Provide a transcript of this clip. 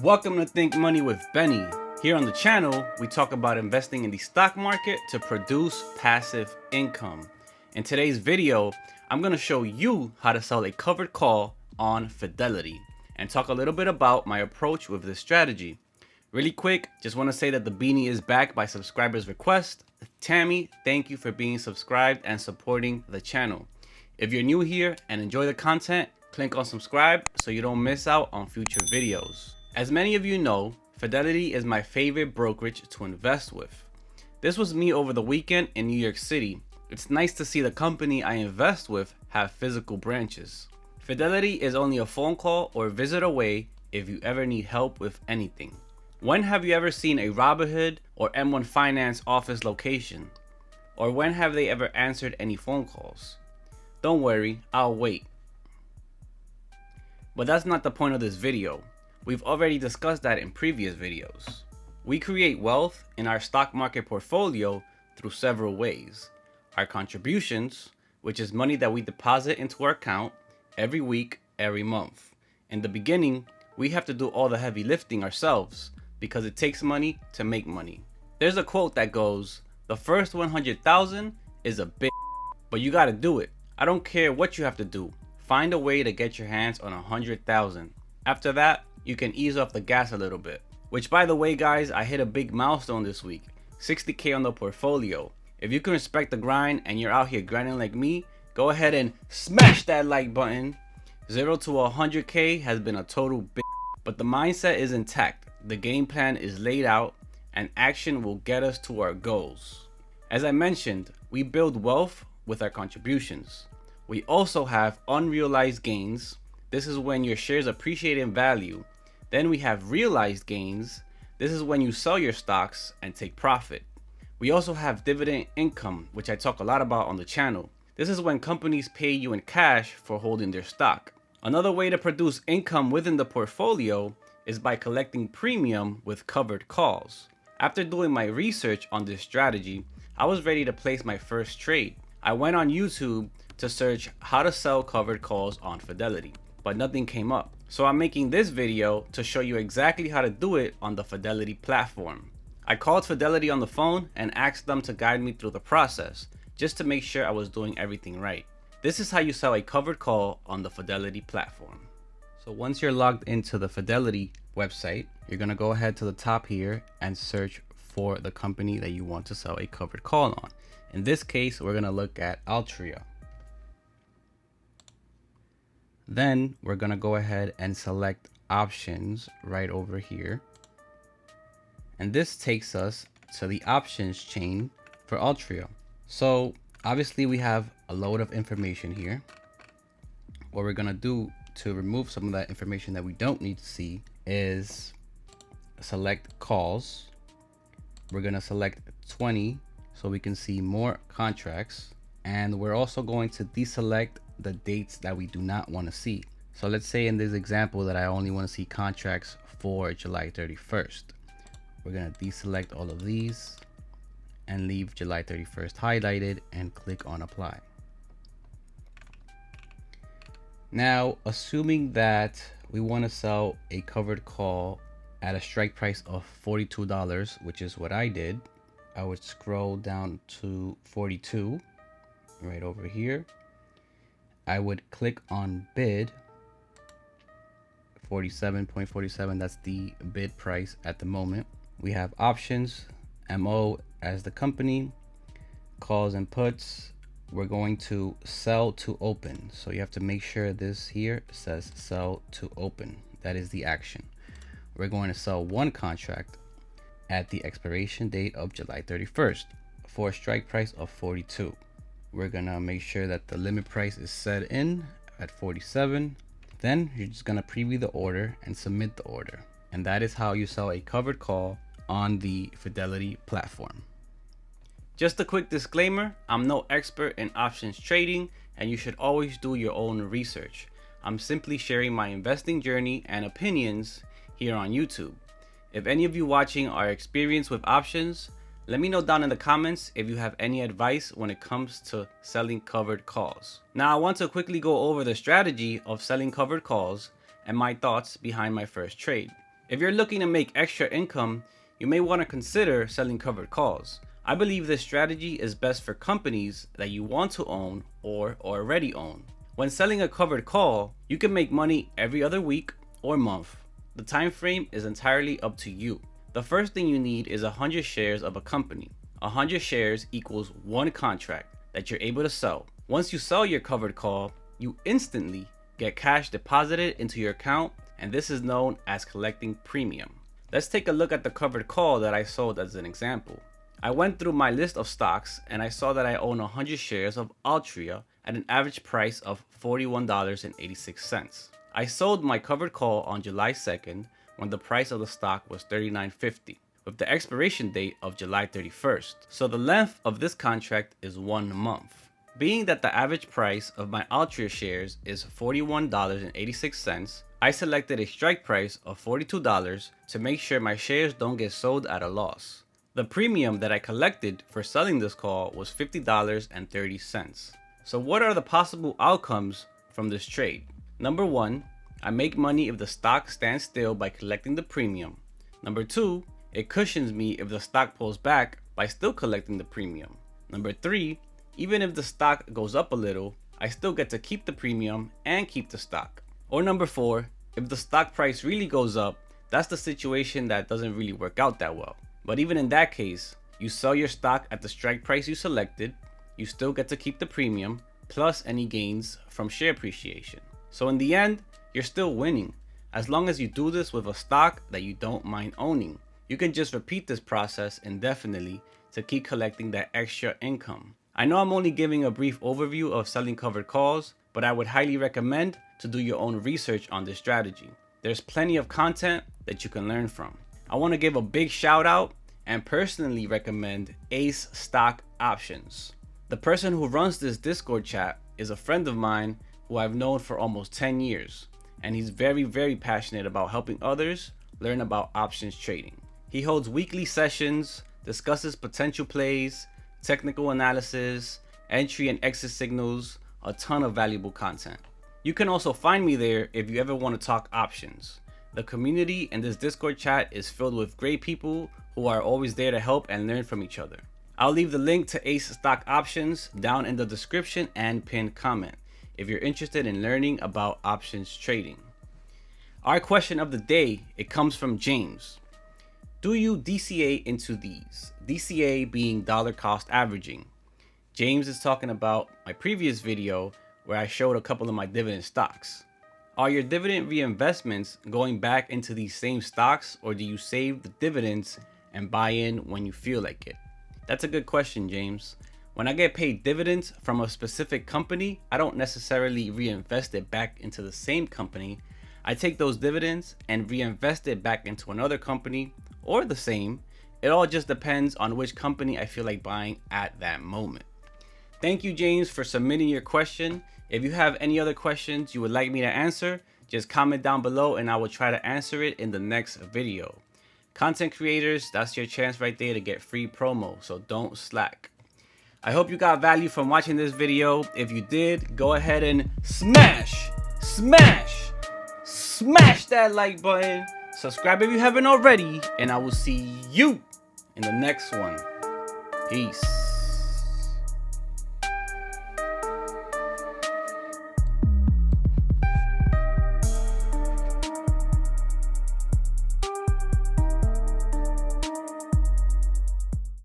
Welcome to Think Money with Benny. Here on the channel, we talk about investing in the stock market to produce passive income. In today's video, I'm going to show you how to sell a covered call on Fidelity and talk a little bit about my approach with this strategy. Really quick, just want to say that the beanie is back by subscribers' request. Tammy, thank you for being subscribed and supporting the channel. If you're new here and enjoy the content, click on subscribe so you don't miss out on future videos. As many of you know, Fidelity is my favorite brokerage to invest with. This was me over the weekend in New York City. It's nice to see the company I invest with have physical branches. Fidelity is only a phone call or visit away if you ever need help with anything. When have you ever seen a Robinhood or M1 Finance office location? Or when have they ever answered any phone calls? Don't worry, I'll wait. But that's not the point of this video. We've already discussed that in previous videos. We create wealth in our stock market portfolio through several ways. Our contributions, which is money that we deposit into our account every week, every month. In the beginning, we have to do all the heavy lifting ourselves because it takes money to make money. There's a quote that goes, "The first 100,000 is a big, but you gotta do it. I don't care what you have to do. Find a way to get your hands on 100,000. After that, you can ease off the gas a little bit." Which, by the way, guys, I hit a big milestone this week, 60K on the portfolio. If you can respect the grind and you're out here grinding like me, go ahead and smash that like button. 0 to 100K has been a total big, but the mindset is intact. The game plan is laid out and action will get us to our goals. As I mentioned, we build wealth with our contributions. We also have unrealized gains. This is when your shares appreciate in value. Then we have realized gains. This is when you sell your stocks and take profit. We also have dividend income, which I talk a lot about on the channel. This is when companies pay you in cash for holding their stock. Another way to produce income within the portfolio is by collecting premium with covered calls. After doing my research on this strategy, I was ready to place my first trade. I went on YouTube to search how to sell covered calls on Fidelity, but nothing came up. So I'm making this video to show you exactly how to do it on the Fidelity platform. I called Fidelity on the phone and asked them to guide me through the process, just to make sure I was doing everything right. This is how you sell a covered call on the Fidelity platform. So once you're logged into the Fidelity website, you're gonna go ahead to the top here and search for the company that you want to sell a covered call on. In this case, we're gonna look at Altria. Then we're gonna go ahead and select options right over here. And this takes us to the options chain for Altria. So obviously we have a load of information here. What we're gonna do to remove some of that information that we don't need to see is select calls. We're gonna select 20 so we can see more contracts. And we're also going to deselect the dates that we do not want to see. So let's say in this example that I only want to see contracts for July 31st. We're going to deselect all of these and leave July 31st highlighted and click on apply. Now, assuming that we want to sell a covered call at a strike price of $42, which is what I did, I would scroll down to 42 right over here. I would click on bid. 47.47, that's the bid price at the moment. We have options, MO as the company, calls and puts. We're going to sell to open. So you have to make sure this here says sell to open. That is the action. We're going to sell one contract at the expiration date of July 31st for a strike price of 42. We're gonna make sure that the limit price is set in at 47. Then you're just gonna preview the order and submit the order. And that is how you sell a covered call on the Fidelity platform. Just a quick disclaimer, I'm no expert in options trading and you should always do your own research. I'm simply sharing my investing journey and opinions here on YouTube. If any of you watching are experienced with options, let me know down in the comments if you have any advice when it comes to selling covered calls. Now I want to quickly go over the strategy of selling covered calls and my thoughts behind my first trade. If you're looking to make extra income, you may want to consider selling covered calls. I believe this strategy is best for companies that you want to own or already own. When selling a covered call, you can make money every other week or month. The time frame is entirely up to you. The first thing you need is 100 shares of a company. 100 shares equals one contract that you're able to sell. Once you sell your covered call, you instantly get cash deposited into your account, and this is known as collecting premium. Let's take a look at the covered call that I sold as an example. I went through my list of stocks and I saw that I own 100 shares of Altria at an average price of $41.86. I sold my covered call on July 2nd when the price of the stock was $39.50 with the expiration date of July 31st. So the length of this contract is 1 month. Being that the average price of my Altria shares is $41.86, I selected a strike price of $42 to make sure my shares don't get sold at a loss. The premium that I collected for selling this call was $50.30. So what are the possible outcomes from this trade? Number 1, I make money if the stock stands still by collecting the premium. Number 2, it cushions me if the stock pulls back by still collecting the premium. Number 3, even if the stock goes up a little, I still get to keep the premium and keep the stock. Or number 4, if the stock price really goes up, that's the situation that doesn't really work out that well. But even in that case, you sell your stock at the strike price you selected, you still get to keep the premium, plus any gains from share appreciation. So in the end, you're still winning, as long as you do this with a stock that you don't mind owning. You can just repeat this process indefinitely to keep collecting that extra income. I know I'm only giving a brief overview of selling covered calls, but I would highly recommend to do your own research on this strategy. There's plenty of content that you can learn from. I want to give a big shout out and personally recommend Ace Stock Options. The person who runs this Discord chat is a friend of mine who I've known for almost 10 years, and he's very passionate about helping others learn about options trading. He holds weekly sessions, discusses potential plays, technical analysis, entry and exit signals, a ton of valuable content. You can also find me there if you ever want to talk options. The community in this Discord chat is filled with great people who are always there to help and learn from each other. I'll leave the link to Ace Stock Options down in the description and pinned comment if you're interested in learning about options trading. Our question of the day, it comes from James. Do you DCA into these? DCA being dollar cost averaging. James is talking about my previous video where I showed a couple of my dividend stocks. Are your dividend reinvestments going back into these same stocks, or do you save the dividends and buy in when you feel like it? That's a good question, James. When I get paid dividends from a specific company, I don't necessarily reinvest it back into the same company. I take those dividends and reinvest it back into another company or the same. It all just depends on which company I feel like buying at that moment. Thank you, James, for submitting your question. If you have any other questions you would like me to answer, just comment down below and I will try to answer it in the next video. Content creators, that's your chance right there to get free promo, so don't slack. I hope you got value from watching this video. If you did, go ahead and smash that like button. Subscribe if you haven't already, and I will see you in the next one. Peace.